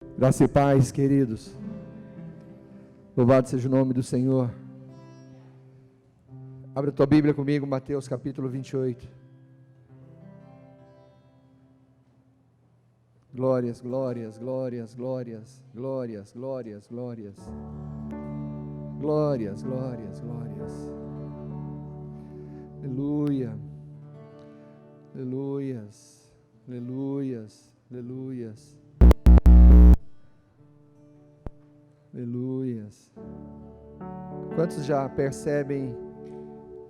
Graça e paz, queridos. Louvado seja o nome do Senhor. Abre a tua Bíblia comigo, Mateus capítulo 28. Glórias, glórias, glórias, glórias, glórias, glórias, glórias. Glórias, glórias, glórias. Aleluia. Aleluias. Aleluias. Aleluias. Aleluias. Quantos já percebem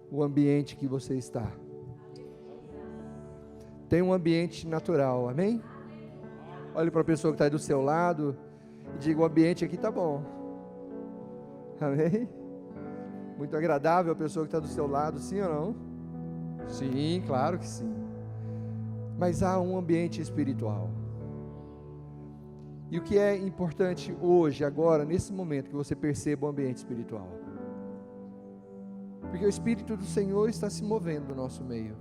o ambiente que você está? Tem um ambiente natural, amém? Olhe para a pessoa que está aí do seu lado e diga: o ambiente aqui está bom, amém? Muito agradável a pessoa que está do seu lado, sim ou não? Sim, claro que sim. Mas há um ambiente espiritual. E o que é importante hoje, agora, nesse momento, que você perceba o ambiente espiritual? Porque o Espírito do Senhor está se movendo no nosso meio.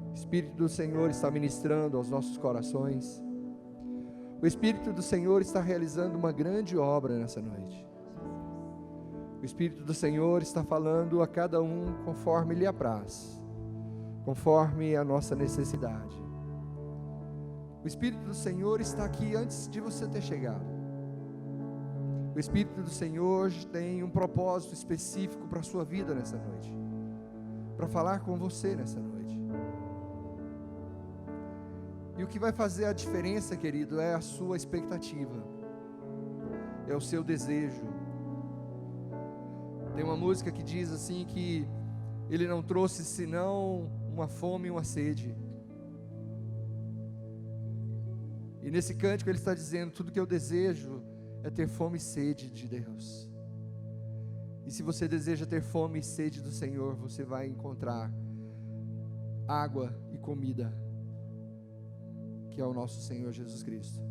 O Espírito do Senhor está ministrando aos nossos corações. O Espírito do Senhor está realizando uma grande obra nessa noite. O Espírito do Senhor está falando a cada um conforme lhe apraz, conforme a nossa necessidade. O Espírito do Senhor está aqui antes de você ter chegado. O Espírito do Senhor tem um propósito específico para a sua vida nessa noite, para falar com você nessa noite. E o que vai fazer a diferença, querido, é a sua expectativa, é o seu desejo. Tem uma música que diz assim que Ele não trouxe senão uma fome e uma sede. E nesse cântico ele está dizendo: tudo que eu desejo é ter fome e sede de Deus. E se você deseja ter fome e sede do Senhor, você vai encontrar água e comida, que é o nosso Senhor Jesus Cristo.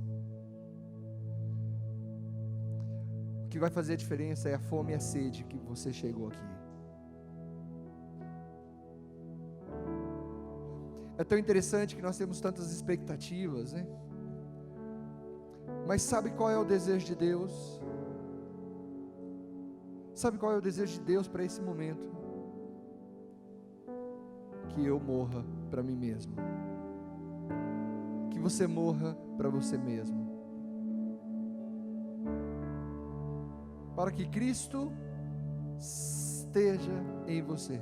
O que vai fazer a diferença é a fome e a sede que você chegou aqui. É tão interessante que nós temos tantas expectativas, né? Mas sabe qual é o desejo de Deus? Sabe qual é o desejo de Deus para esse momento? Que eu morra para mim mesmo. Que você morra para você mesmo. Para que Cristo esteja em você.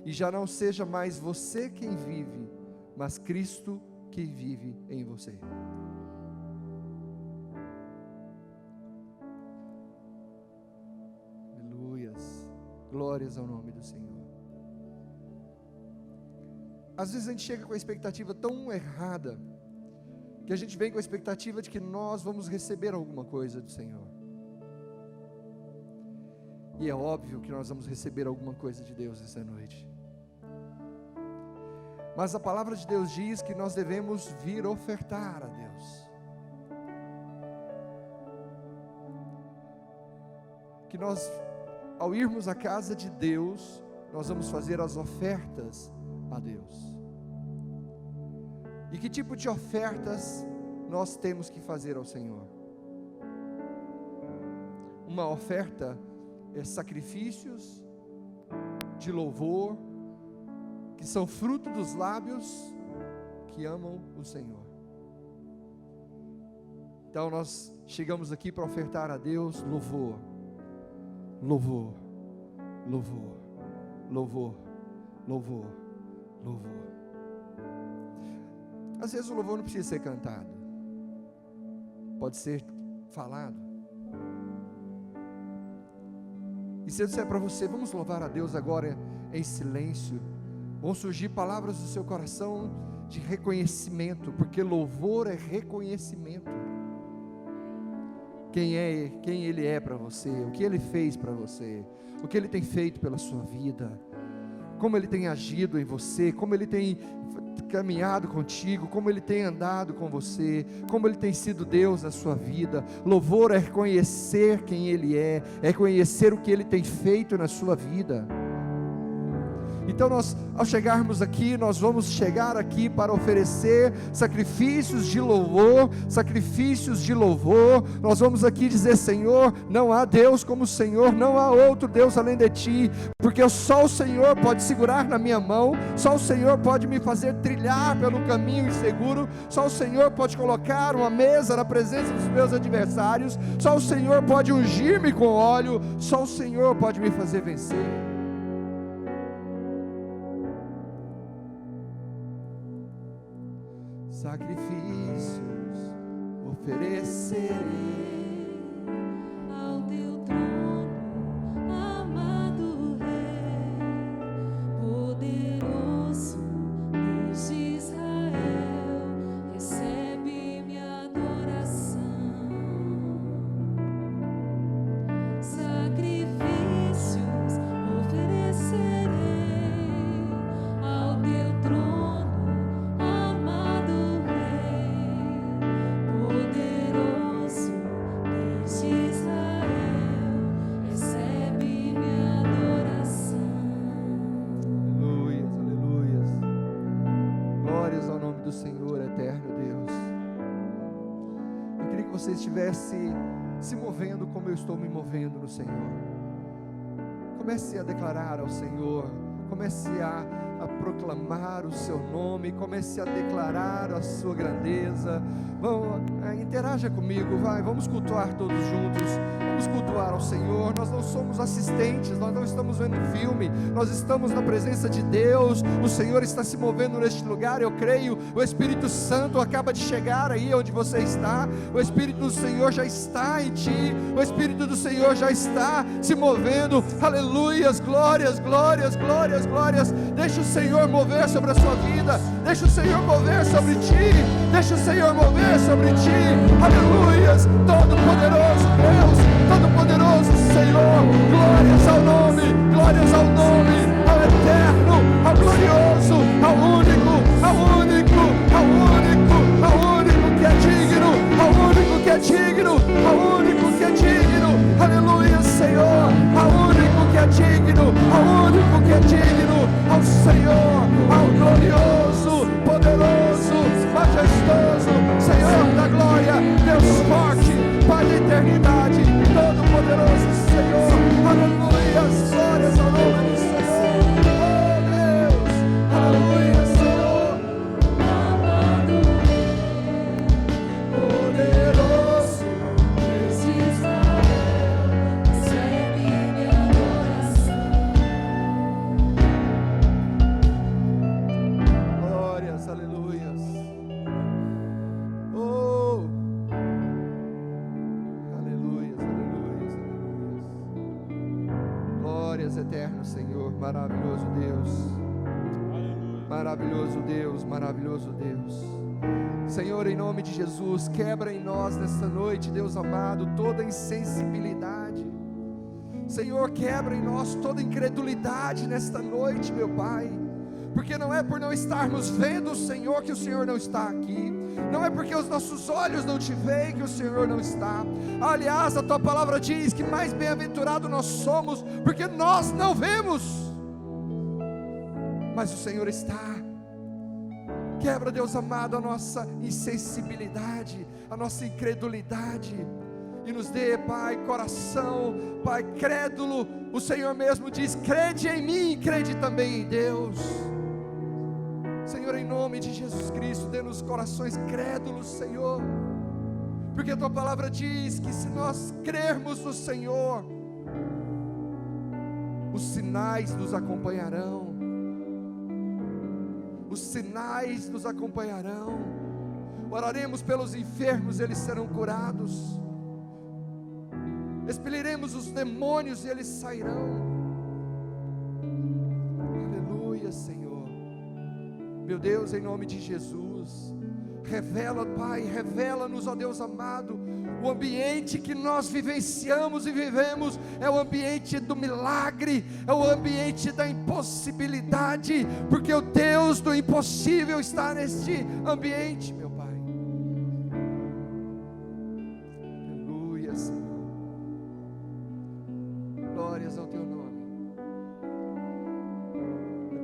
E já não seja mais você quem vive, mas Cristo que vive em você. Glórias ao nome do Senhor. Às vezes a gente chega com a expectativa tão errada, que a gente vem com a expectativa de que nós vamos receber alguma coisa do Senhor. E é óbvio que nós vamos receber alguma coisa de Deus essa noite. Mas a palavra de Deus diz que nós devemos vir ofertar a Deus. Que nós, ao irmos à casa de Deus, nós vamos fazer as ofertas a Deus. E que tipo de ofertas nós temos que fazer ao Senhor? Uma oferta é sacrifícios de louvor, que são fruto dos lábios que amam o Senhor. Então nós chegamos aqui para ofertar a Deus louvor. Louvor, louvor, louvor, louvor, louvor. Às vezes o louvor não precisa ser cantado, pode ser falado. E se eu disser para você: vamos louvar a Deus agora em silêncio, vão surgir palavras do seu coração de reconhecimento, porque louvor é reconhecimento. Quem Ele é para você, o que Ele fez para você, o que Ele tem feito pela sua vida, como Ele tem agido em você, como Ele tem caminhado contigo, como Ele tem andado com você, como Ele tem sido Deus na sua vida. Louvor é reconhecer quem Ele é conhecer o que Ele tem feito na sua vida. Então nós, ao chegarmos aqui, nós vamos chegar aqui para oferecer sacrifícios de louvor, nós vamos aqui dizer: Senhor, não há Deus como o Senhor, não há outro Deus além de Ti, porque só o Senhor pode segurar na minha mão, só o Senhor pode me fazer trilhar pelo caminho seguro, só o Senhor pode colocar uma mesa na presença dos meus adversários, só o Senhor pode ungir-me com óleo, só o Senhor pode me fazer vencer. Sacrifícios oferecerei ao teu trono, amado Rei, poderoso Deus de Israel, recebe minha adoração. Sacrifícios oferecerei ao teu trono, amado Rei, poderoso Deus de Israel, recebe minha adoração. Aleluias, aleluias. Glórias ao nome do Senhor, eterno Deus. Eu queria que você estivesse se movendo como eu estou me movendo no Senhor. Comece a declarar ao Senhor, comece a proclamar o seu nome, comece a declarar a sua grandeza. Interaja comigo, vamos cultuar todos juntos, vamos cultuar ao Senhor. Nós não somos assistentes, nós não estamos vendo um filme, nós estamos na presença de Deus. O Senhor está se movendo neste lugar, eu creio. O Espírito Santo acaba de chegar aí onde você está, o Espírito do Senhor já está em ti, o Espírito do Senhor já está se movendo. Aleluias, glórias, glórias, glórias, glórias. Deixa o Senhor mover sobre a sua vida, deixa o Senhor mover sobre ti, deixa o Senhor mover sobre ti. Aleluias, Todo-Poderoso Deus, Todo-Poderoso Senhor, glórias ao nome, ao eterno, ao glorioso, ao único, ao único, ao único, ao único que é digno, ao único que é digno, ao único que é digno. Aleluia, Senhor, ao único que é digno, ao único que é digno, ao Senhor, ao glorioso, poderoso, majestoso, Senhor da glória, Deus forte, Pai da eternidade, todo-poderoso Senhor. Aleluia, glórias ao nome do Senhor. Oh Deus, aleluia, Senhor. Poderoso Deus de Israel, recebe minha adoração. glórias, aleluias. Oh, aleluias, aleluias, aleluias. Glórias, eterno Senhor, maravilhoso Deus. Maravilhoso Deus, maravilhoso Deus. Senhor, em nome de Jesus, quebra em nós nesta noite, Deus amado, toda insensibilidade. Senhor, quebra em nós toda incredulidade nesta noite, meu Pai. Porque não é por não estarmos vendo o Senhor que o Senhor não está aqui. Não é porque os nossos olhos não te veem que o Senhor não está. Aliás, a tua palavra diz que mais bem-aventurado nós somos, porque nós não vemos, mas o Senhor está. Quebra, Deus amado, a nossa insensibilidade, a nossa incredulidade, e nos dê, Pai, coração, Pai, crédulo. O Senhor mesmo diz: crede em mim, crede também em Deus. Senhor, em nome de Jesus Cristo, dê-nos corações crédulos, Senhor, porque a tua palavra diz que se nós crermos no Senhor, os sinais nos acompanharão. Os sinais nos acompanharão. Oraremos pelos enfermos, eles serão curados. Expeliremos os demônios e eles sairão. Aleluia, Senhor. Meu Deus, em nome de Jesus, revela, Pai, revela-nos, ó Deus amado, o ambiente que nós vivenciamos e vivemos é o ambiente do milagre, é o ambiente da impossibilidade, porque o Deus do impossível está neste ambiente, meu Pai. Aleluia, Senhor. Glórias ao teu nome. Eu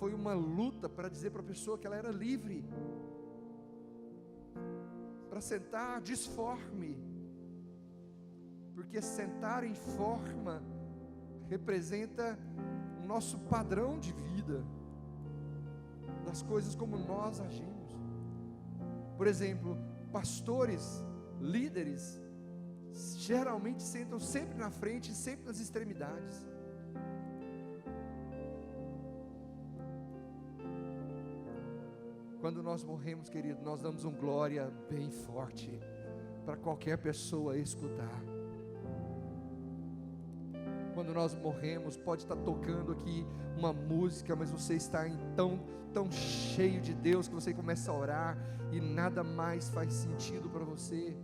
foi uma luta para dizer para a pessoa que ela era livre, para sentar disforme, porque sentar em forma representa o nosso padrão de vida, das coisas como nós agimos. Por exemplo, pastores, líderes, geralmente sentam sempre na frente, sempre nas extremidades. Quando nós morremos, querido, nós damos um glória bem forte para qualquer pessoa escutar. Quando nós morremos, pode estar tocando aqui uma música, mas você está tão cheio de Deus que você começa a orar e nada mais faz sentido para você.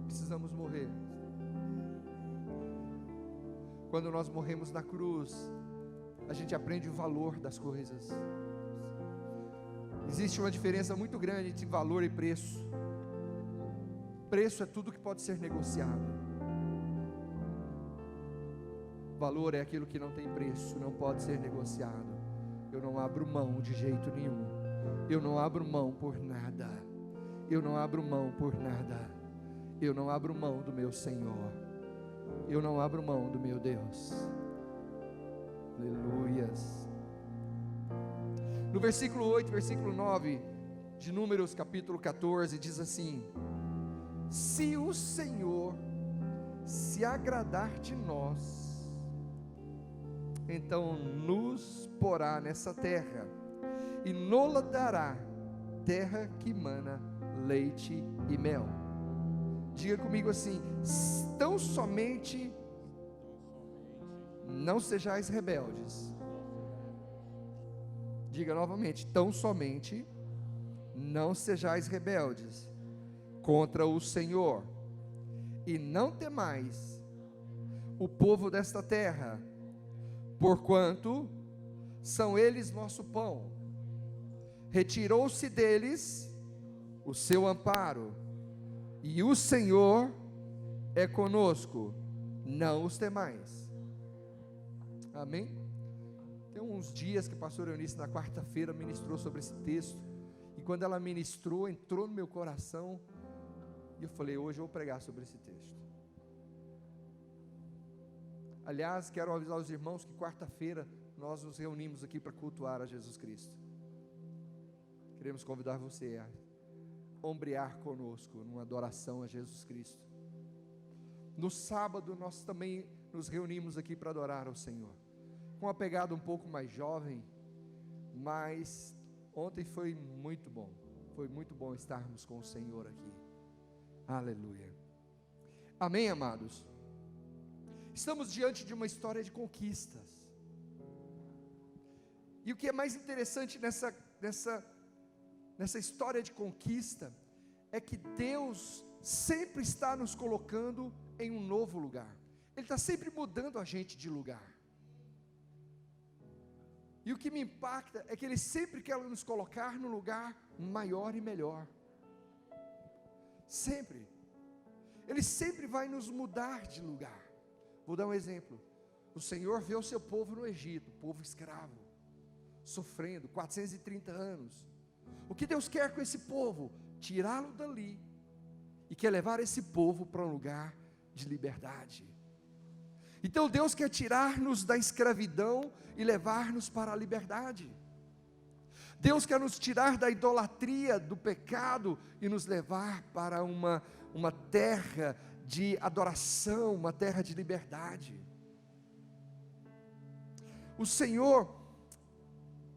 Precisamos morrer. Quando nós morremos na cruz, a gente aprende o valor das coisas. Existe uma diferença muito grande entre valor e preço. Preço é tudo que pode ser negociado. Valor é aquilo que não tem preço, não pode ser negociado. Eu não abro mão de jeito nenhum. Eu não abro mão por nada. Eu não abro mão por nada. Eu não abro mão do meu Senhor. Eu não abro mão do meu Deus. Aleluias. No versículo 8, versículo 9 de Números capítulo 14, diz assim: se o Senhor se agradar de nós, então nos porá nessa terra e nola dará terra que mana leite e mel. Diga comigo assim: tão somente não sejais rebeldes. Diga novamente: tão somente não sejais rebeldes contra o Senhor, e não temais o povo desta terra, porquanto são eles nosso pão. Retirou-se deles o seu amparo, e o Senhor é conosco, não os temais. Amém? Tem uns dias que a pastora Eunice, na quarta-feira, ministrou sobre esse texto, e quando ela ministrou, entrou no meu coração, e eu falei: hoje eu vou pregar sobre esse texto. Aliás, quero avisar os irmãos que quarta-feira nós nos reunimos aqui para cultuar a Jesus Cristo. Queremos convidar você a ombrear conosco numa adoração a Jesus Cristo. No sábado nós também nos reunimos aqui para adorar ao Senhor, com uma pegada um pouco mais jovem, mas ontem foi muito bom estarmos com o Senhor aqui. Aleluia. Amém, amados? Estamos diante de uma história de conquistas, e o que é mais interessante nessa história de conquista, é que Deus sempre está nos colocando em um novo lugar. Ele está sempre mudando a gente de lugar. E o que me impacta é que Ele sempre quer nos colocar no lugar maior e melhor. Sempre. Ele sempre vai nos mudar de lugar. Vou dar um exemplo. O Senhor vê o seu povo no Egito, povo escravo, sofrendo 430 anos. O que Deus quer com esse povo? Tirá-lo dali, e quer levar esse povo para um lugar de liberdade. Então Deus quer tirar-nos da escravidão e levar-nos para a liberdade. Deus quer nos tirar da idolatria, do pecado, e nos levar para uma terra de adoração, uma terra de liberdade. O Senhor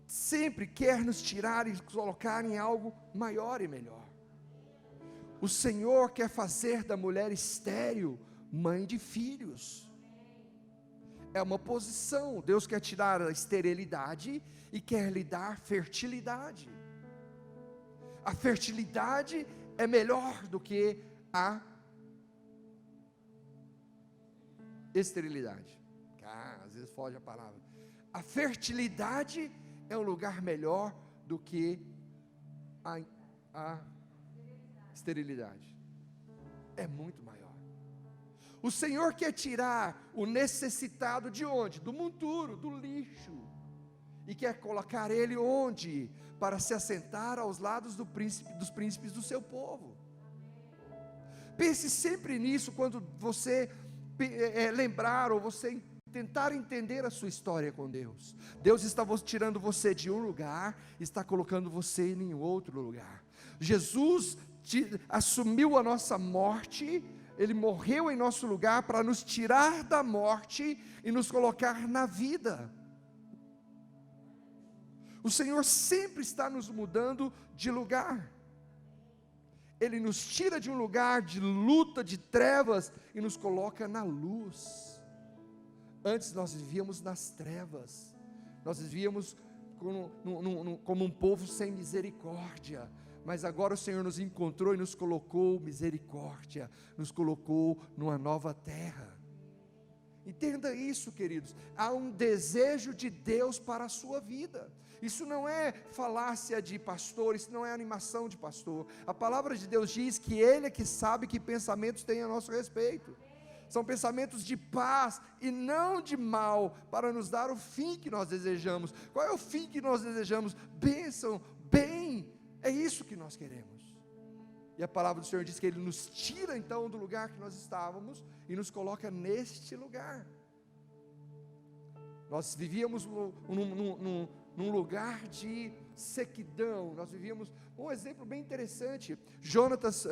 sempre quer nos tirar e colocar em algo maior e melhor. O Senhor quer fazer da mulher estéril mãe de filhos. É uma posição. Deus quer tirar a esterilidade e quer lhe dar fertilidade. A fertilidade é melhor do que a esterilidade. Às vezes foge a palavra. A fertilidade é um lugar melhor do que a esterilidade. É muito maior. O Senhor quer tirar o necessitado de onde? Do monturo, do lixo. E quer colocar ele onde? Para se assentar aos lados dos príncipes do seu povo. Pense sempre nisso quando você lembrar ou você tentar entender a sua história com Deus. Deus está tirando você de um lugar, está colocando você em outro lugar. Jesus assumiu a nossa morte, Ele morreu em nosso lugar para nos tirar da morte e nos colocar na vida. O Senhor sempre está nos mudando de lugar. Ele nos tira de um lugar de luta, de trevas, e nos coloca na luz. Antes nós vivíamos nas trevas, nós vivíamos como um povo sem misericórdia, mas agora o Senhor nos encontrou e nos colocou misericórdia, nos colocou numa nova terra. Entenda isso, queridos, há um desejo de Deus para a sua vida. Isso não é falácia de pastor, isso não é animação de pastor. A palavra de Deus diz que Ele é que sabe que pensamentos tem a nosso respeito. São pensamentos de paz e não de mal, para nos dar o fim que nós desejamos. Qual é o fim que nós desejamos? Bênção, bem, é isso que nós queremos. E a palavra do Senhor diz que Ele nos tira então do lugar que nós estávamos e nos coloca neste lugar. Nós vivíamos num lugar de sequidão, nós vivíamos, um exemplo bem interessante, Jonatas,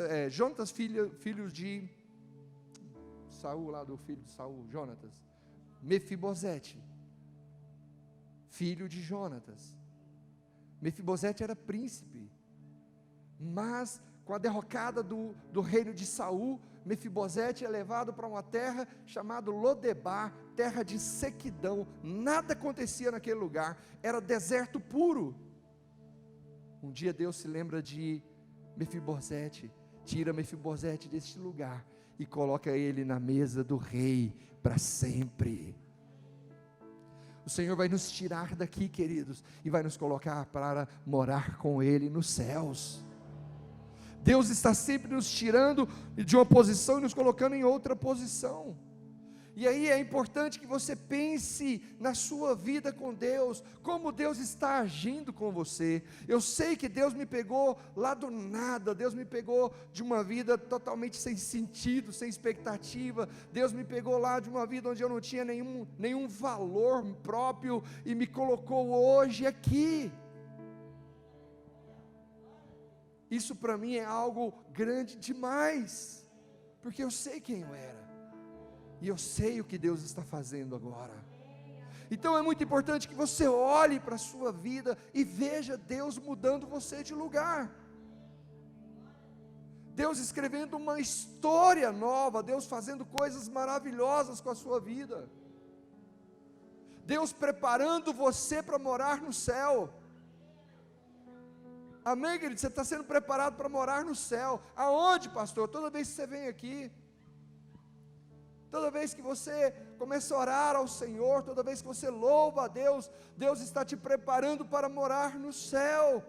filho de Saul, lá do filho de Saul, Jonatas, Mefibosete, filho de Jonatas. Mefibosete era príncipe, mas com a derrocada do reino de Saul, Mefibosete é levado para uma terra chamada Lodebar, terra de sequidão, nada acontecia naquele lugar, era deserto puro. Um dia Deus se lembra de Mefibosete, tira Mefibosete deste lugar e coloca ele na mesa do rei para sempre. O Senhor vai nos tirar daqui, queridos, e vai nos colocar para morar com Ele nos céus. Deus está sempre nos tirando de uma posição e nos colocando em outra posição. E aí é importante que você pense na sua vida com Deus, como Deus está agindo com você. Eu sei que Deus me pegou lá do nada, Deus me pegou de uma vida totalmente sem sentido, sem expectativa. Deus me pegou lá de uma vida onde eu não tinha nenhum valor próprio e me colocou hoje aqui. Isso para mim é algo grande demais, porque eu sei quem eu era. E eu sei o que Deus está fazendo agora. Então é muito importante que você olhe para a sua vida e veja Deus mudando você de lugar. Deus escrevendo uma história nova, Deus fazendo coisas maravilhosas com a sua vida. Deus preparando você para morar no céu. Amém, querido? Você está sendo preparado para morar no céu. Aonde, pastor? Toda vez que você vem aqui. Toda vez que você começa a orar ao Senhor, toda vez que você louva a Deus, Deus está te preparando para morar no céu,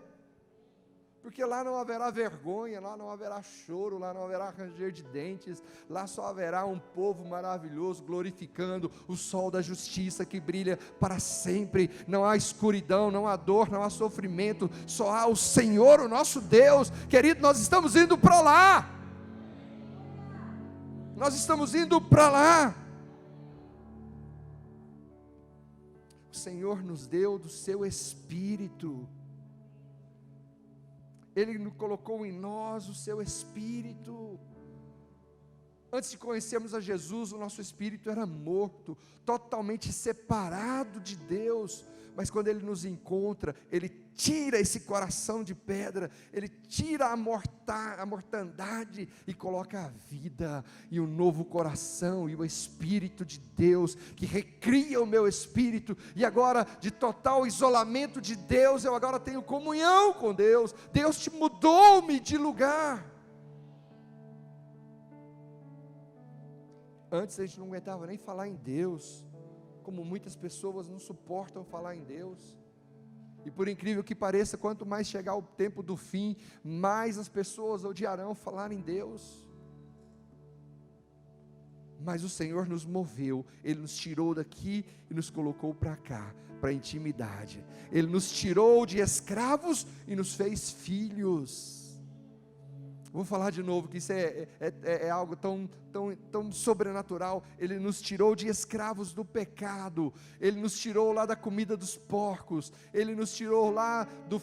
porque lá não haverá vergonha, lá não haverá choro, lá não haverá ranger de dentes, lá só haverá um povo maravilhoso, glorificando o sol da justiça que brilha para sempre. Não há escuridão, não há dor, não há sofrimento, só há o Senhor, o nosso Deus. Querido, nós estamos indo para lá. Nós estamos indo para lá. O Senhor nos deu do seu Espírito. Ele colocou em nós o seu Espírito. Antes de conhecermos a Jesus, o nosso espírito era morto, totalmente separado de Deus. Mas quando Ele nos encontra, Ele tira esse coração de pedra, Ele tira a mortandade e coloca a vida, e o novo coração, e o Espírito de Deus, que recria o meu espírito, e agora de total isolamento de Deus, eu agora tenho comunhão com Deus. Deus te mudou-me de lugar. Antes a gente não aguentava nem falar em Deus, como muitas pessoas não suportam falar em Deus. E por incrível que pareça, quanto mais chegar o tempo do fim, mais as pessoas odiarão falar em Deus. Mas o Senhor nos moveu, Ele nos tirou daqui e nos colocou para cá, para a intimidade. Ele nos tirou de escravos e nos fez filhos. Vou falar de novo, que isso é algo tão sobrenatural. Ele nos tirou de escravos do pecado, Ele nos tirou lá da comida dos porcos, Ele nos tirou lá do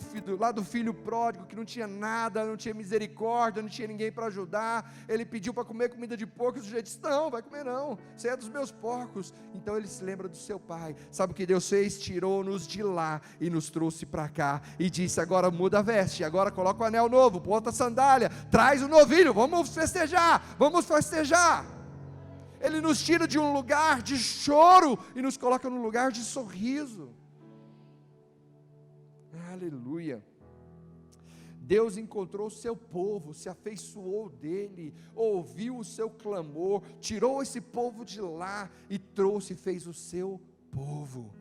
filho pródigo, que não tinha nada, não tinha misericórdia, não tinha ninguém para ajudar. Ele pediu para comer comida de porco, e o sujeito disse: não, vai comer não, você é dos meus porcos. Então ele se lembra do seu pai. Sabe o que Deus fez? Tirou-nos de lá e nos trouxe para cá, e disse: agora muda a veste, agora coloca o anel novo, bota a sandália, traz o novilho, vamos festejar, vamos festejar. Ele nos tira de um lugar de choro e nos coloca num lugar de sorriso. Aleluia. Deus encontrou o seu povo, se afeiçoou dele, ouviu o seu clamor, tirou esse povo de lá e trouxe e fez o seu povo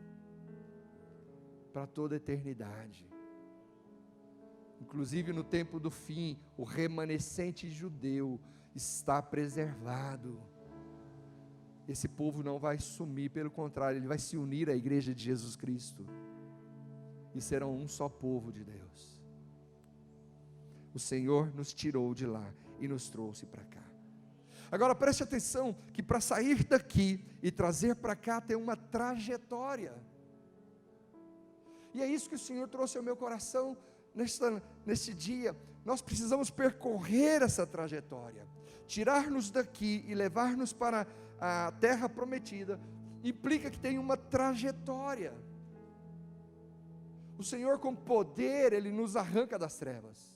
para toda a eternidade. Inclusive no tempo do fim, o remanescente judeu está preservado. Esse povo não vai sumir, pelo contrário, ele vai se unir à igreja de Jesus Cristo, e serão um só povo de Deus. O Senhor nos tirou de lá e nos trouxe para cá. Agora preste atenção, que para sair daqui e trazer para cá tem uma trajetória, e é isso que o Senhor trouxe ao meu coração neste dia. Nós precisamos percorrer essa trajetória. Tirar-nos daqui e levar-nos para a terra prometida implica que tem uma trajetória. O Senhor, com poder, Ele nos arranca das trevas.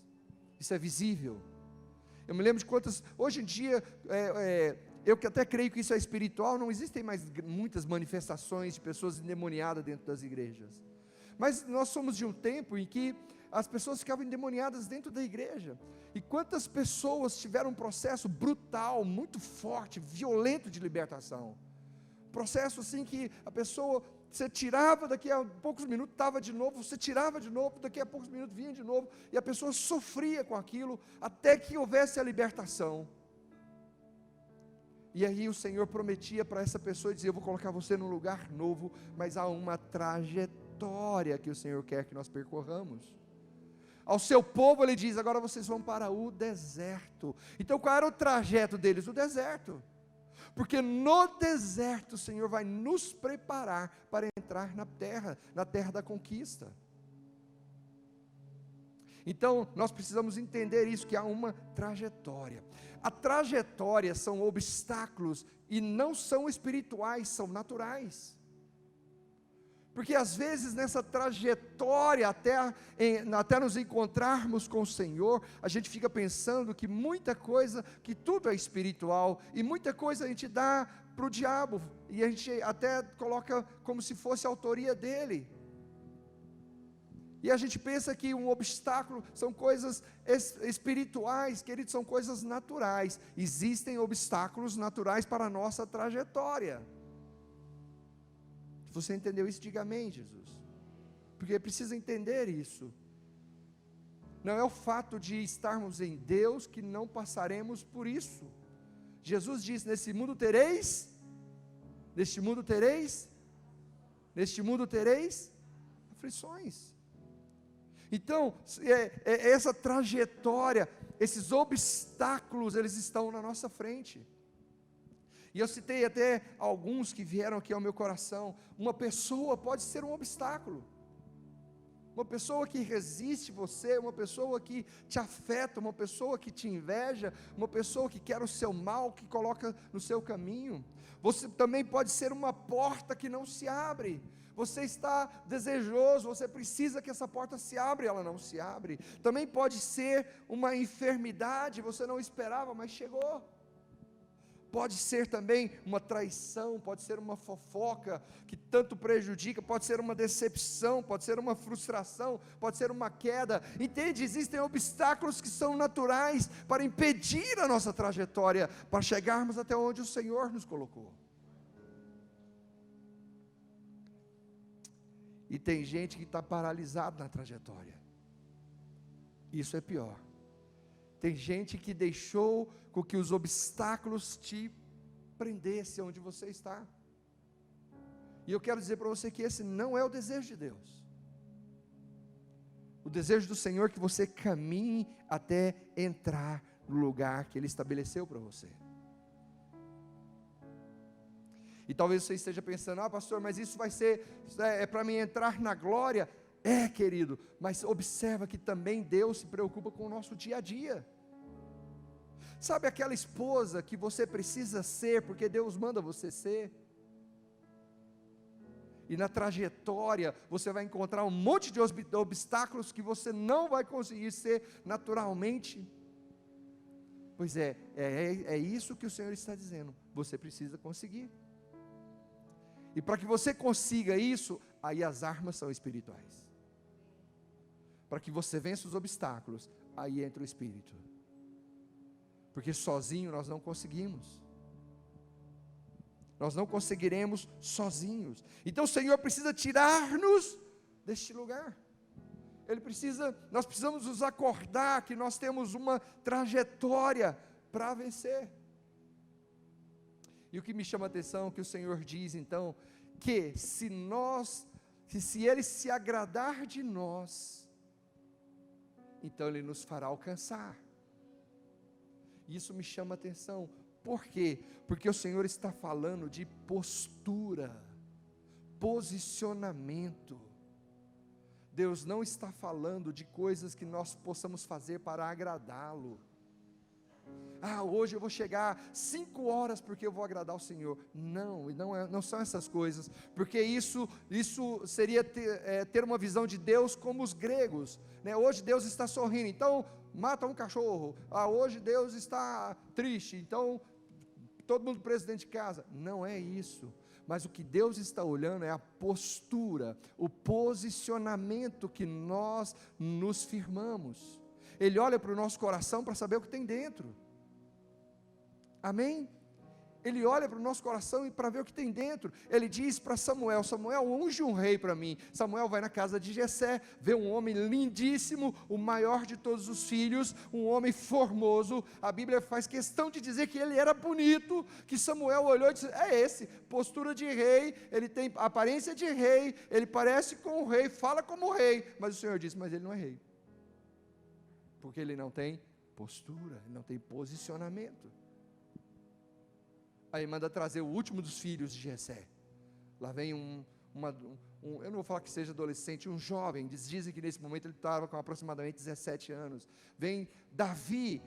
Isso é visível. Eu me lembro de quantas, hoje em dia, eu que até creio que isso é espiritual, não existem mais muitas manifestações de pessoas endemoniadas dentro das igrejas. Mas nós somos de um tempo em que as pessoas ficavam endemoniadas dentro da igreja. E quantas pessoas tiveram um processo brutal, muito forte, violento de libertação. Processo assim que a pessoa, você tirava, daqui a poucos minutos estava de novo, você tirava de novo, daqui a poucos minutos vinha de novo, e a pessoa sofria com aquilo, até que houvesse a libertação. E aí o Senhor prometia para essa pessoa, e dizia: eu vou colocar você num lugar novo, mas há uma trajetória que o Senhor quer que nós percorramos. Ao seu povo Ele diz: agora vocês vão para o deserto. Então qual era o trajeto deles? O deserto. Porque no deserto o Senhor vai nos preparar para entrar na terra da conquista. Então nós precisamos entender isso, que há uma trajetória. A trajetória são obstáculos, e não são espirituais, são naturais. Porque às vezes nessa trajetória até nos encontrarmos com o Senhor, a gente fica pensando que muita coisa, que tudo é espiritual, e muita coisa a gente dá para o diabo, e a gente até coloca como se fosse a autoria dele. E a gente pensa que um obstáculo são coisas espirituais, queridos, são coisas naturais. Existem obstáculos naturais para a nossa trajetória. Se você entendeu isso, diga amém, Jesus. Porque precisa entender isso. Não é o fato de estarmos em Deus que não passaremos por isso. Jesus disse: neste mundo tereis aflições. Então, essa trajetória, esses obstáculos, eles estão na nossa frente. E eu citei até alguns que vieram aqui ao meu coração. Uma pessoa pode ser um obstáculo. Uma pessoa que resiste você, uma pessoa que te afeta, uma pessoa que te inveja, uma pessoa que quer o seu mal, que coloca no seu caminho. Você também pode ser uma porta que não se abre. Você está desejoso, você precisa que essa porta se abra e ela não se abre. Também pode ser uma enfermidade, você não esperava, mas chegou. Pode ser também uma traição, pode ser uma fofoca que tanto prejudica, pode ser uma decepção, pode ser uma frustração, pode ser uma queda. Entende? Existem obstáculos que são naturais para impedir a nossa trajetória, para chegarmos até onde o Senhor nos colocou. E tem gente que está paralisada na trajetória. Isso é pior. Tem gente que deixou com que os obstáculos te prendesse onde você está. E eu quero dizer para você que esse não é o desejo de Deus. O desejo do Senhor é que você caminhe até entrar no lugar que Ele estabeleceu para você. E talvez você esteja pensando, pastor, mas isso é para mim entrar na glória. É, querido, mas observa que também Deus se preocupa com o nosso dia a dia. Sabe aquela esposa que você precisa ser, porque Deus manda você ser? E na trajetória, você vai encontrar um monte de obstáculos que você não vai conseguir ser naturalmente. Pois é isso que o Senhor está dizendo, você precisa conseguir. E para que você consiga isso, aí as armas são espirituais. Para que você vença os obstáculos, aí entra o Espírito. Porque sozinho nós não conseguimos. Nós não conseguiremos sozinhos. Então o Senhor precisa tirar-nos deste lugar. Nós precisamos nos acordar que nós temos uma trajetória para vencer. E o que me chama a atenção é que o Senhor diz então, que se Ele se agradar de nós, então Ele nos fará alcançar. Isso me chama a atenção. Por quê? Porque o Senhor está falando de postura, posicionamento. Deus não está falando de coisas que nós possamos fazer para agradá-lo. Hoje eu vou chegar 5 horas porque eu vou agradar o Senhor. Não são essas coisas, porque isso seria ter uma visão de Deus como os gregos, né? Hoje Deus está sorrindo, então mata um cachorro. Hoje Deus está triste, então todo mundo preso dentro de casa. Não é isso. Mas o que Deus está olhando é a postura, o posicionamento que nós nos firmamos. Ele olha para o nosso coração para saber o que tem dentro. Amém? Ele olha para o nosso coração e para ver o que tem dentro. Ele diz para Samuel, unge um rei para mim. Samuel vai na casa de Jessé, vê um homem lindíssimo, o maior de todos os filhos, um homem formoso. A Bíblia faz questão de dizer que ele era bonito, que Samuel olhou e disse, é esse, postura de rei, ele tem aparência de rei, ele parece com o rei, fala como rei. Mas o Senhor disse, mas ele não é rei. Porque ele não tem postura, ele não tem posicionamento. Aí manda trazer o último dos filhos de Jessé. Lá vem eu não vou falar que seja adolescente, um jovem, dizem que nesse momento ele estava com aproximadamente 17 anos. Vem Davi,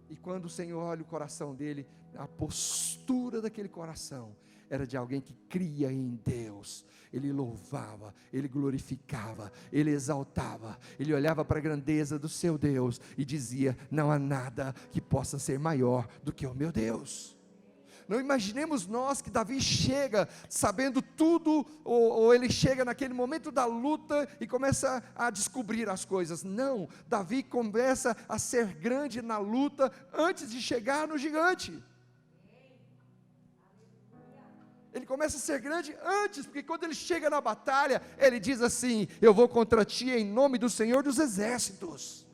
e quando o Senhor olha o coração dele, a postura daquele coração era de alguém que cria em Deus. Ele louvava, ele glorificava, ele exaltava, ele olhava para a grandeza do seu Deus e dizia, não há nada que possa ser maior do que o meu Deus. Não imaginemos nós que Davi chega sabendo tudo, ou ele chega naquele momento da luta e começa a descobrir as coisas. Não, Davi começa a ser grande na luta antes de chegar no gigante. Ele começa a ser grande antes, porque quando ele chega na batalha, ele diz assim, eu vou contra ti em nome do Senhor dos Exércitos.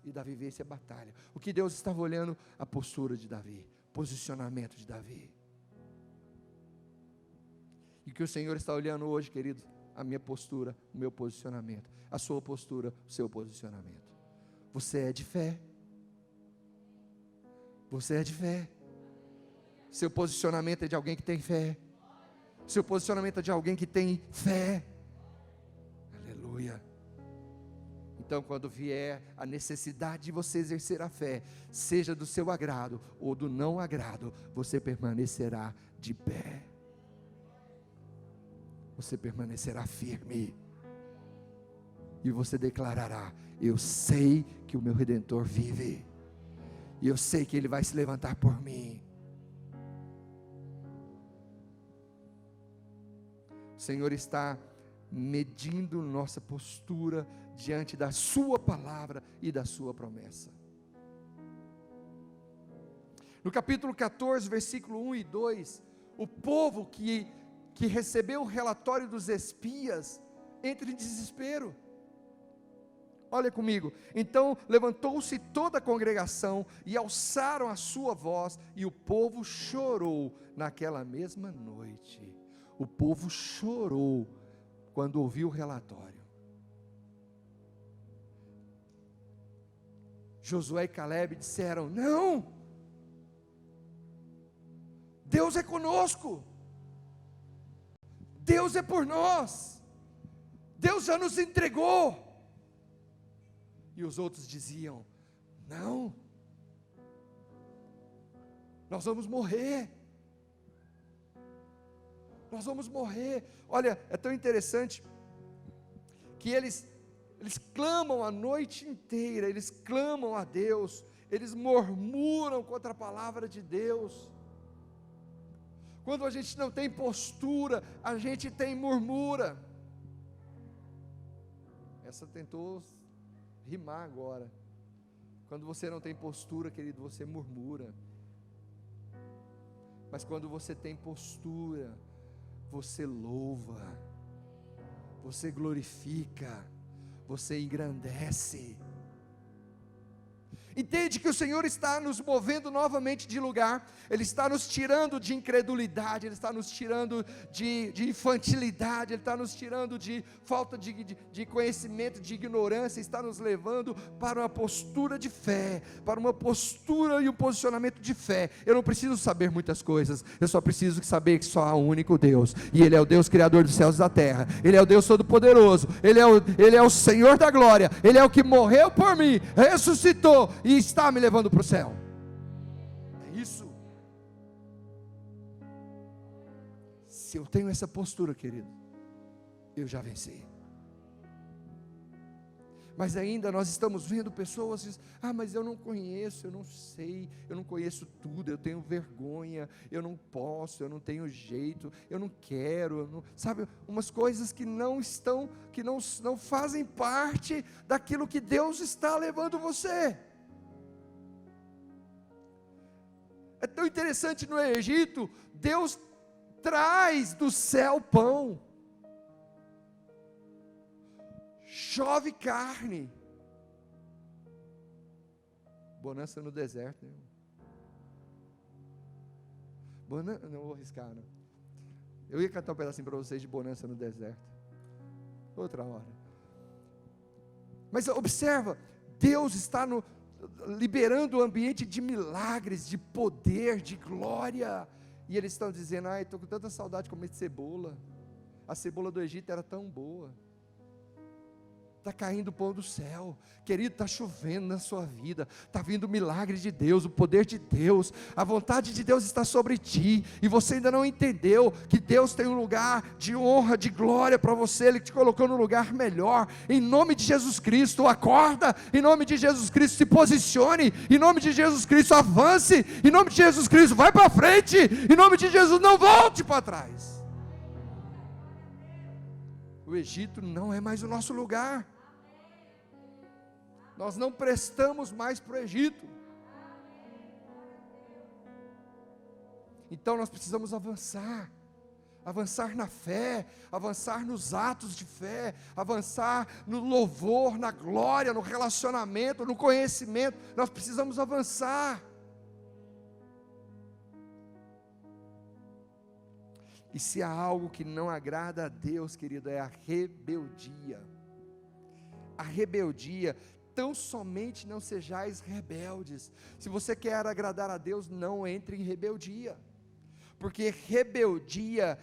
E Davi vence a batalha. O que Deus estava olhando? A postura de Davi, posicionamento de Davi. E o que o Senhor está olhando hoje, querido? A minha postura, o meu posicionamento. A sua postura, o seu posicionamento. Você é de fé. Você é de fé. Seu posicionamento é de alguém que tem fé. Seu posicionamento é de alguém que tem fé. Aleluia. Então, quando vier a necessidade de você exercer a fé, seja do seu agrado ou do não agrado, você permanecerá de pé. Você permanecerá firme. E você declarará, eu sei que o meu Redentor vive. E eu sei que Ele vai se levantar por mim. O Senhor está medindo nossa postura diante da sua palavra e da sua promessa. No capítulo 14, versículo 1 e 2, o povo que recebeu o relatório dos espias entra em desespero. olha comigo. Então levantou-se toda a congregação e alçaram a sua voz, e o povo chorou naquela mesma noite. O povo chorou quando ouviu o relatório. Josué e Calebe disseram: não, Deus é conosco, Deus é por nós, Deus já nos entregou. E os outros diziam: não, nós vamos morrer, nós vamos morrer. Olha, é tão interessante que eles clamam a noite inteira, eles clamam a Deus, eles murmuram contra a palavra de Deus. Quando a gente não tem postura, a gente tem murmura. Essa tentou rimar agora. Quando você não tem postura, querido, você murmura. Mas quando você tem postura, você louva, você glorifica, você engrandece. Entende que o Senhor está nos movendo novamente de lugar, Ele está nos tirando de incredulidade, Ele está nos tirando de infantilidade, Ele está nos tirando de falta de conhecimento, de ignorância, está nos levando para uma postura de fé, para uma postura e um posicionamento de fé. Eu não preciso saber muitas coisas, eu só preciso saber que só há um único Deus, e Ele é o Deus Criador dos céus e da terra, Ele é o Deus Todo-Poderoso, Ele é o Senhor da glória, Ele é o que morreu por mim, ressuscitou, e está me levando para o céu. É isso. Se eu tenho essa postura, querido, eu já venci. Mas ainda nós estamos vendo pessoas dizendo: mas eu não conheço, eu não sei, eu não conheço tudo, eu tenho vergonha, eu não posso, eu não tenho jeito, eu não quero, sabe, umas coisas que não fazem parte daquilo que Deus está levando você. É tão interessante, no Egito, Deus traz do céu pão, chove carne, bonança no deserto, né? Não vou arriscar, não. Eu ia cantar um pedacinho para vocês de bonança no deserto, outra hora. Mas observa, Deus está liberando o ambiente de milagres, de poder, de glória, e eles estão dizendo: estou com tanta saudade de comer cebola, a cebola do Egito era tão boa. Está caindo o pão do céu, querido, está chovendo na sua vida, está vindo o milagre de Deus, o poder de Deus, a vontade de Deus está sobre ti, e você ainda não entendeu que Deus tem um lugar de honra, de glória para você, Ele te colocou no lugar melhor. Em nome de Jesus Cristo, acorda, em nome de Jesus Cristo, se posicione, em nome de Jesus Cristo, avance, em nome de Jesus Cristo, vai para frente, em nome de Jesus, não volte para trás. O Egito não é mais o nosso lugar. Nós não prestamos mais para o Egito. Então nós precisamos avançar na fé, avançar nos atos de fé, avançar no louvor, na glória, no relacionamento, no conhecimento. Nós precisamos avançar. E se há algo que não agrada a Deus, querido, é a rebeldia. A rebeldia, tão somente não sejais rebeldes. Se você quer agradar a Deus, não entre em rebeldia, porque rebeldia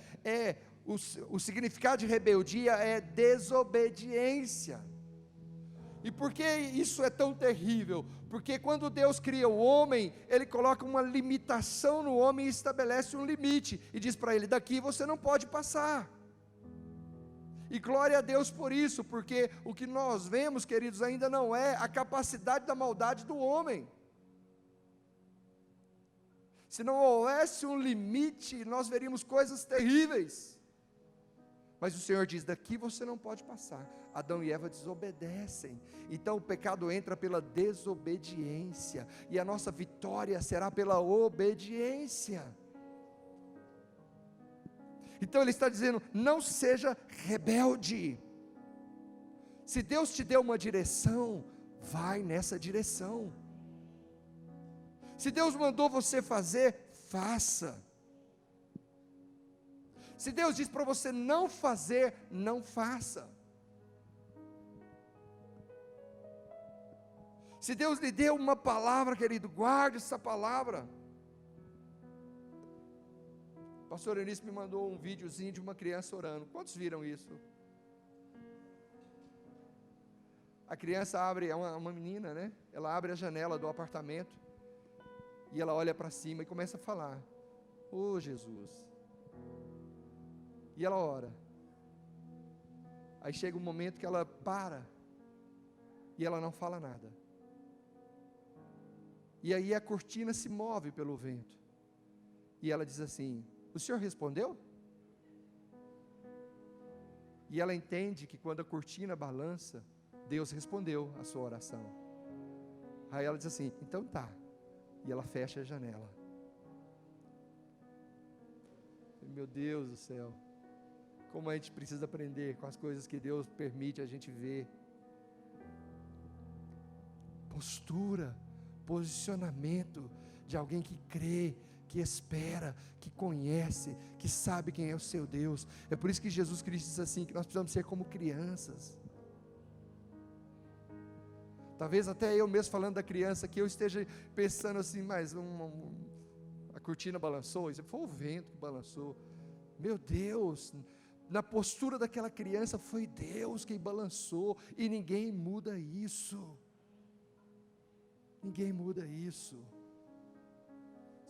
o significado de rebeldia é desobediência. E por que isso é tão terrível? Porque quando Deus cria o homem, Ele coloca uma limitação no homem e estabelece um limite, e diz para ele: daqui você não pode passar. E glória a Deus por isso, porque o que nós vemos, queridos, ainda não é a capacidade da maldade do homem. Se não houvesse um limite, nós veríamos coisas terríveis. Mas o Senhor diz: daqui você não pode passar. Adão e Eva desobedecem, então o pecado entra pela desobediência, e a nossa vitória será pela obediência. Então Ele está dizendo: não seja rebelde, Se Deus te deu uma direção, vai nessa direção. Se Deus mandou você fazer, faça. Se Deus diz para você não fazer, não faça. Se Deus lhe deu uma palavra, querido, guarde essa palavra. O pastor Eunice me mandou um videozinho de uma criança orando. Quantos viram isso? A criança abre, é uma menina, né? Ela abre a janela do apartamento e ela olha para cima e começa a falar: "Oh, Jesus". E ela ora. Aí chega um momento que ela para e ela não fala nada. E aí a cortina se move pelo vento. E ela diz assim: "O senhor respondeu?" E ela entende que quando a cortina balança, Deus respondeu a sua oração. Aí ela diz assim: "Então tá". E ela fecha a janela. Meu Deus do céu, como a gente precisa aprender com as coisas que Deus permite a gente ver. Postura, posicionamento de alguém que crê, que espera, que conhece, que sabe quem é o seu Deus. É por isso que Jesus Cristo diz assim, que nós precisamos ser como crianças. Talvez até eu mesmo falando da criança, que eu esteja pensando assim, mas a cortina balançou, isso foi o vento que balançou. Meu Deus, na postura daquela criança foi Deus quem balançou, e ninguém muda isso. Ninguém muda isso.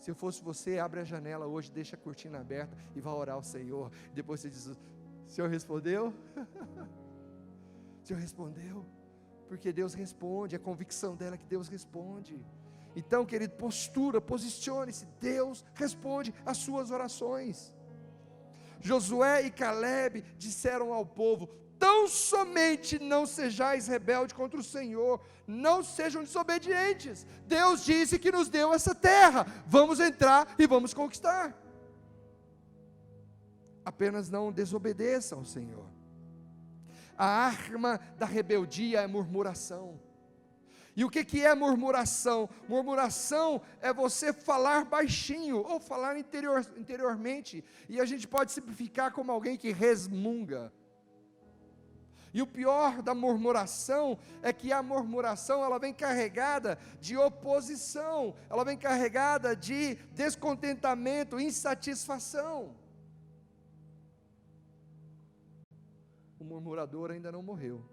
Se eu fosse você, abre a janela hoje, deixa a cortina aberta e vá orar ao Senhor. Depois você diz: "O Senhor respondeu?" O Senhor respondeu? Porque Deus responde, a convicção dela é que Deus responde. Então, querido, postura, posicione-se, Deus responde às suas orações. Josué e Caleb disseram ao povo: "Tão somente não sejais rebeldes contra o Senhor, não sejam desobedientes. Deus disse que nos deu essa terra, vamos entrar e vamos conquistar. Apenas não desobedeçam ao Senhor." A arma da rebeldia é murmuração. E o que é murmuração? Murmuração é você falar baixinho, ou falar interiormente, e a gente pode simplificar como alguém que resmunga. E o pior da murmuração é que a murmuração, ela vem carregada de oposição, ela vem carregada de descontentamento, insatisfação. O murmurador ainda não morreu.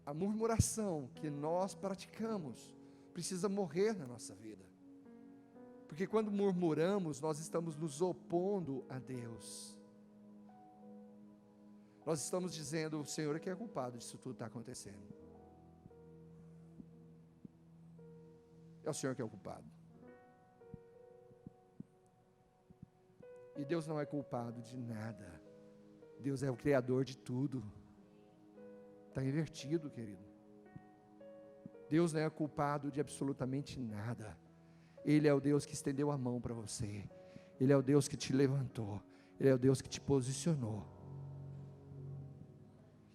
A murmuração que nós praticamos precisa morrer na nossa vida. Porque quando murmuramos, nós estamos nos opondo a Deus. Nós estamos dizendo: o Senhor é que é culpado disso tudo está acontecendo. É o Senhor que é o culpado. E Deus não é culpado de nada. Deus é o Criador de tudo. Está invertido, querido. Deus não é culpado de absolutamente nada. Ele é o Deus que estendeu a mão para você. Ele é o Deus que te levantou. Ele é o Deus que te posicionou.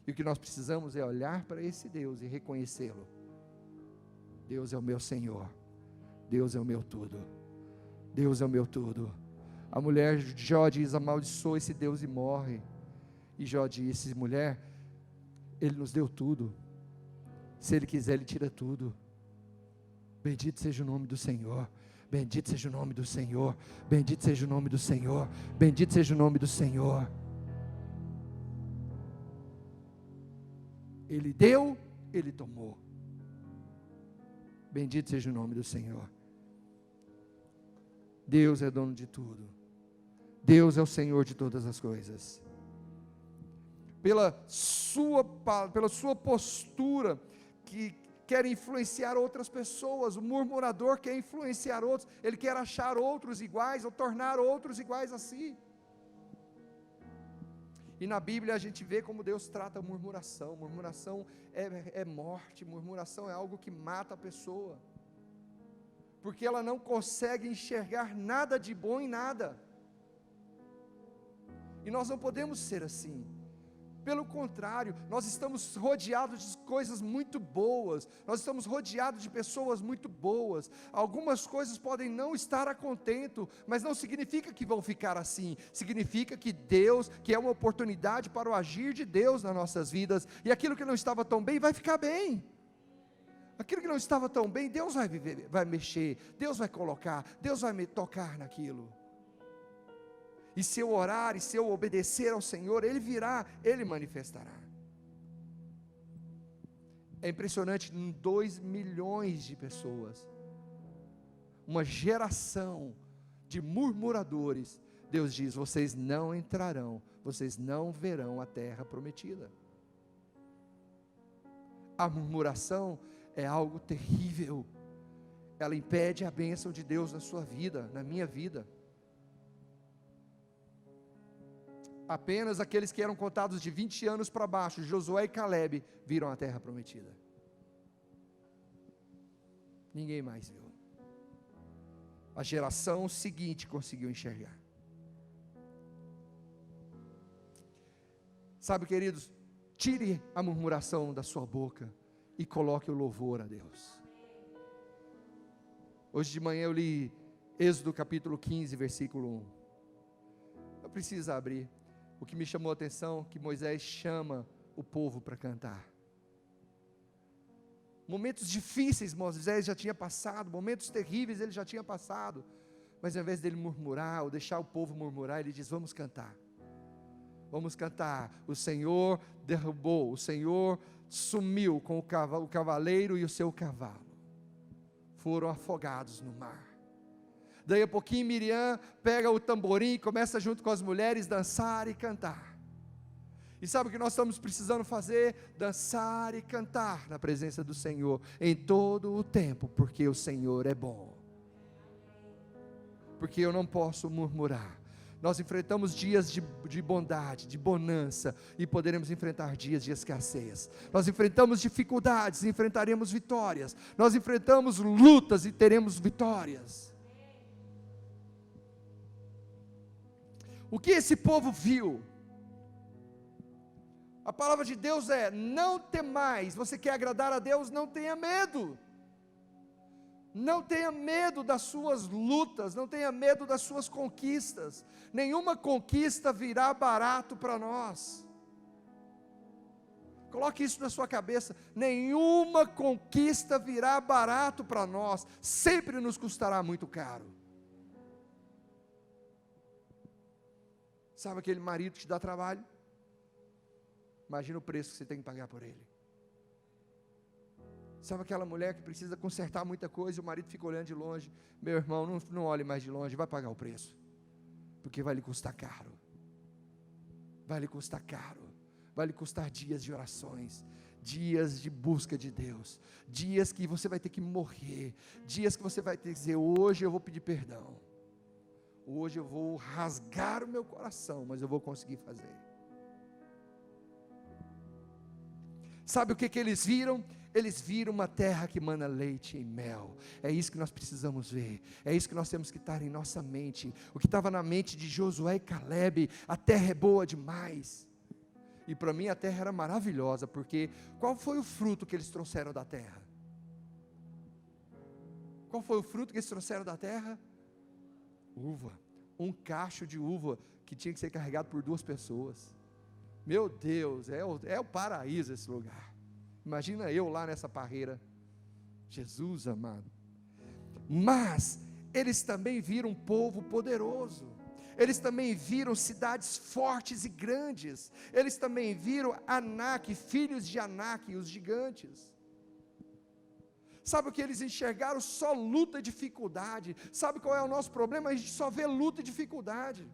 E o que nós precisamos é olhar para esse Deus e reconhecê-lo. Deus é o meu Senhor. Deus é o meu tudo. Deus é o meu tudo. A mulher de Jó diz: amaldiçoa esse Deus e morre. E Jó disse: mulher, Ele nos deu tudo. Se Ele quiser, Ele tira tudo. Bendito seja o nome do Senhor. Bendito seja o nome do Senhor. Bendito seja o nome do Senhor. Bendito seja o nome do Senhor. Ele deu, Ele tomou. Bendito seja o nome do Senhor. Deus é dono de tudo. Deus é o Senhor de todas as coisas. Pela sua postura, que quer influenciar outras pessoas, o murmurador quer influenciar outros, ele quer achar outros iguais, ou tornar outros iguais a si. E na Bíblia a gente vê como Deus trata a murmuração. Murmuração é morte, murmuração é algo que mata a pessoa, porque ela não consegue enxergar nada de bom em nada. E nós não podemos ser assim. Pelo contrário, nós estamos rodeados de coisas muito boas, nós estamos rodeados de pessoas muito boas. Algumas coisas podem não estar a contento, mas não significa que vão ficar assim, significa que Deus, que é uma oportunidade para o agir de Deus nas nossas vidas, e aquilo que não estava tão bem, vai ficar bem. Aquilo que não estava tão bem, Deus vai mexer, Deus vai colocar, Deus vai me tocar naquilo. E se eu orar, e se eu obedecer ao Senhor, Ele virá, Ele manifestará. É impressionante, 2 milhões de pessoas, uma geração de murmuradores, Deus diz: vocês não entrarão, vocês não verão a terra prometida. A murmuração é algo terrível, ela impede a bênção de Deus na sua vida, na minha vida. Apenas aqueles que eram contados de 20 anos para baixo, Josué e Calebe, viram a terra prometida. Ninguém mais viu. A geração seguinte conseguiu enxergar. Sabe, queridos, tire a murmuração da sua boca e coloque o louvor a Deus. Hoje de manhã eu li Êxodo capítulo 15, versículo 1. Não precisa abrir. O que me chamou a atenção é que Moisés chama o povo para cantar. Momentos difíceis Moisés já tinha passado, momentos terríveis ele já tinha passado, mas ao invés dele murmurar, ou deixar o povo murmurar, ele diz: vamos cantar. Vamos cantar. O Senhor derrubou, o Senhor sumiu com o cavaleiro e o seu cavalo. Foram afogados no mar. Daí a pouquinho Miriam pega o tamborim e começa junto com as mulheres dançar e cantar. E sabe o que nós estamos precisando fazer? Dançar e cantar na presença do Senhor em todo o tempo, porque o Senhor é bom. Porque eu não posso murmurar. Nós enfrentamos dias de bondade, de bonança, e poderemos enfrentar dias de escassez. Nós enfrentamos dificuldades e enfrentaremos vitórias. Nós enfrentamos lutas e teremos vitórias. O que esse povo viu? A palavra de Deus é: não temais. Você quer agradar a Deus? Não tenha medo. Não tenha medo das suas lutas, não tenha medo das suas conquistas. Nenhuma conquista virá barato para nós. Coloque isso na sua cabeça. Nenhuma conquista virá barato para nós. Sempre nos custará muito caro. Sabe aquele marido que te dá trabalho? Imagina o preço que você tem que pagar por ele. Sabe aquela mulher que precisa consertar muita coisa e o marido fica olhando de longe? Meu irmão, não olhe mais de longe, vai pagar o preço. Porque vai lhe custar caro. Vai lhe custar caro. Vai lhe custar dias de orações, dias de busca de Deus, dias que você vai ter que morrer, dias que você vai ter que dizer: hoje eu vou pedir perdão. Hoje eu vou rasgar o meu coração, mas eu vou conseguir fazer. Sabe o que eles viram? Eles viram uma terra que mana leite e mel. É isso que nós precisamos ver. É isso que nós temos que estar em nossa mente. O que estava na mente de Josué e Calebe: a terra é boa demais. E para mim a terra era maravilhosa, porque qual foi o fruto que eles trouxeram da terra? Qual foi o fruto que eles trouxeram da terra? Uva. Um cacho de uva que tinha que ser carregado por 2 pessoas. Meu Deus, é o paraíso esse lugar. Imagina eu lá nessa parreira. Jesus amado. Mas eles também viram um povo poderoso. Eles também viram cidades fortes e grandes. Eles também viram Anak, filhos de Anak, os gigantes. Sabe o que eles enxergaram? Só luta e dificuldade. Sabe qual é o nosso problema? A gente só vê luta e dificuldade.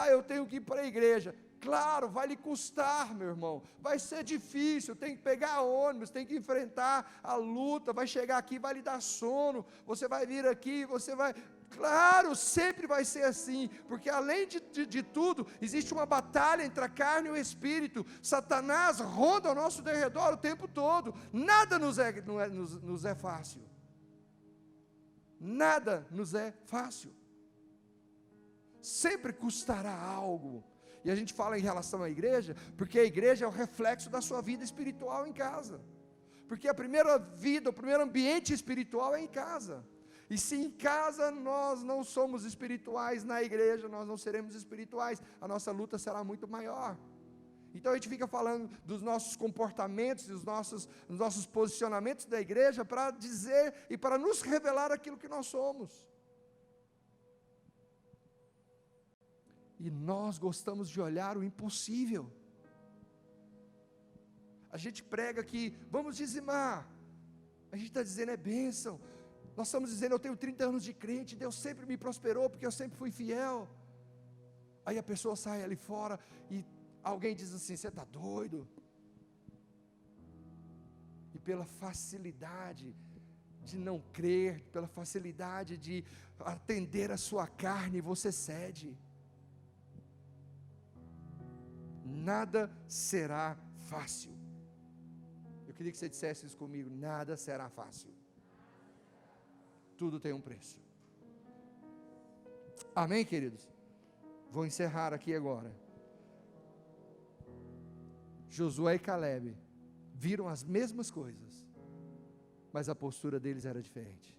Eu tenho que ir para a igreja. Claro, vai lhe custar, meu irmão. Vai ser difícil, tem que pegar ônibus, tem que enfrentar a luta. Vai chegar aqui, vai lhe dar sono. Você vai vir aqui, você vai... Claro, sempre vai ser assim, porque além de tudo, existe uma batalha entre a carne e o espírito. Satanás ronda ao nosso derredor o tempo todo. Nada nos é fácil. Nada nos é fácil. sempre custará algo. E a gente fala em relação à igreja, porque a igreja é o reflexo da sua vida espiritual em casa. Porque a primeira vida, o primeiro ambiente espiritual é em casa. E se em casa nós não somos espirituais, na igreja nós não seremos espirituais, a nossa luta será muito maior. Então a gente fica falando dos nossos comportamentos, dos nossos posicionamentos da igreja, para dizer e para nos revelar aquilo que nós somos. E nós gostamos de olhar o impossível. A gente prega que vamos dizimar, a gente está dizendo é bênção. Nós estamos dizendo, eu tenho 30 anos de crente, Deus sempre me prosperou, porque eu sempre fui fiel. Aí a pessoa sai ali fora, e alguém diz assim, você está doido? E pela facilidade de não crer, pela facilidade de atender a sua carne, você cede. Nada será fácil. Eu queria que você dissesse isso comigo, nada será fácil. Tudo tem um preço. Amém, queridos? Vou encerrar aqui agora. Josué e Caleb viram as mesmas coisas, mas a postura deles era diferente.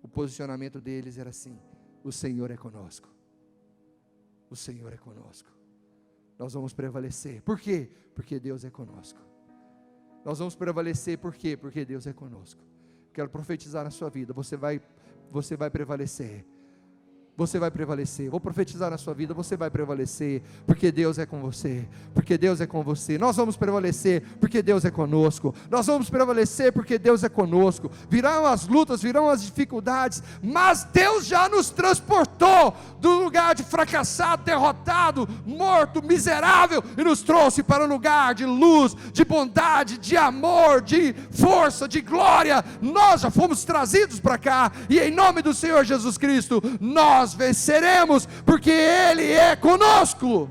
O posicionamento deles era assim: o Senhor é conosco. O Senhor é conosco. Nós vamos prevalecer. Por quê? Porque Deus é conosco. Nós vamos prevalecer por quê? Porque Deus é conosco. Quero profetizar na sua vida, você vai prevalecer. Você vai prevalecer. Vou profetizar na sua vida, você vai prevalecer, porque Deus é com você, porque Deus é com você. Nós vamos prevalecer, porque Deus é conosco. Nós vamos prevalecer, porque Deus é conosco. Virão as lutas, virão as dificuldades, mas Deus já nos transportou do lugar de fracassado, derrotado, morto, miserável, e nos trouxe para um lugar de luz, de bondade, de amor, de força, de glória. Nós já fomos trazidos para cá, e em nome do Senhor Jesus Cristo, nós venceremos, porque Ele é conosco.